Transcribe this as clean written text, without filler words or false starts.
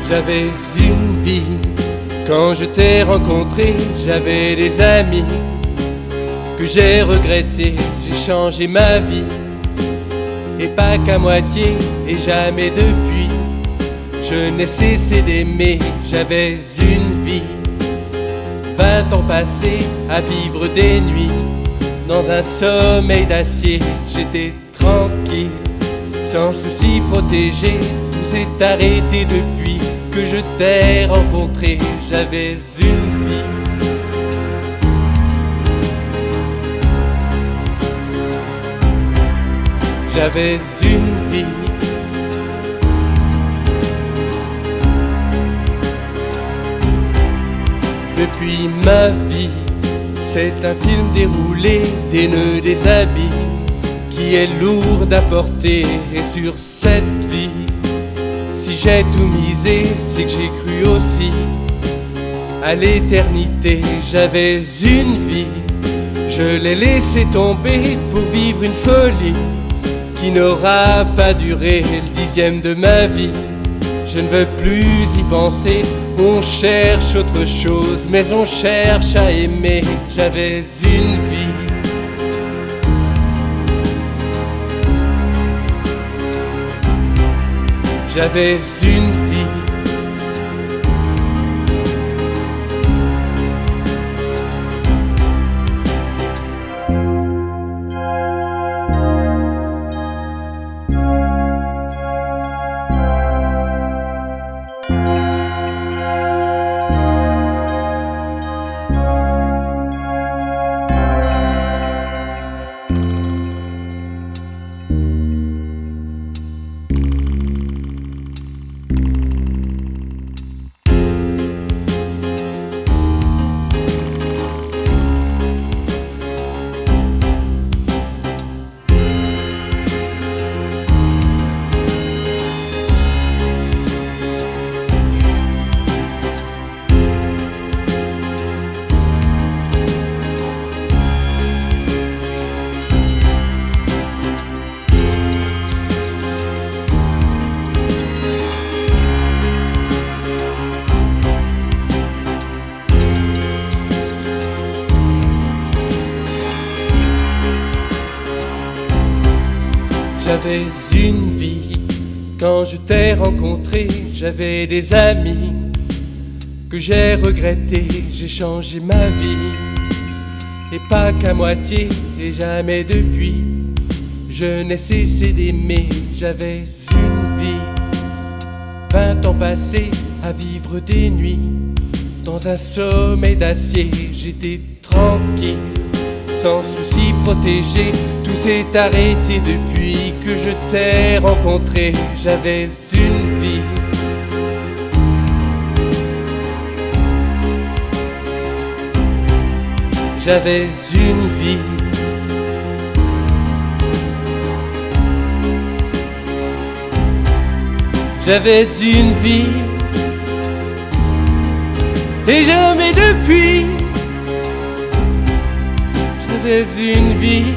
J'avais une vie, quand je t'ai rencontré, j'avais des amis que j'ai regrettés, j'ai changé ma vie, et pas qu'à moitié, et jamais depuis. Je n'ai cessé d'aimer, j'avais une vie, 20 ans passés à vivre des nuits, dans un sommeil d'acier. J'étais tranquille, sans souci protégé, tout s'est arrêté depuis que je t'ai rencontré. J'avais une vie, j'avais une vie. Depuis ma vie, c'est un film déroulé, des nœuds, des habits, qui est lourd à porter. Et sur cette vie, si j'ai tout misé, c'est que j'ai cru aussi à l'éternité. J'avais une vie, je l'ai laissée tomber pour vivre une folie qui n'aura pas duré le 10e de ma vie. Je ne veux plus y penser, on cherche autre chose, mais on cherche à aimer. J'avais une vie, j'avais une vie, j'avais une vie. Quand je t'ai rencontré, j'avais des amis que j'ai regrettés, j'ai changé ma vie, et pas qu'à moitié, et jamais depuis. Je n'ai cessé d'aimer, j'avais une vie, 20 ans passés à vivre des nuits, dans un sommeil d'acier. J'étais tranquille, sans souci protégé, tout s'est arrêté depuis que je t'ai rencontré. J'avais une vie, j'avais une vie, j'avais une vie, et jamais depuis. J'avais une vie,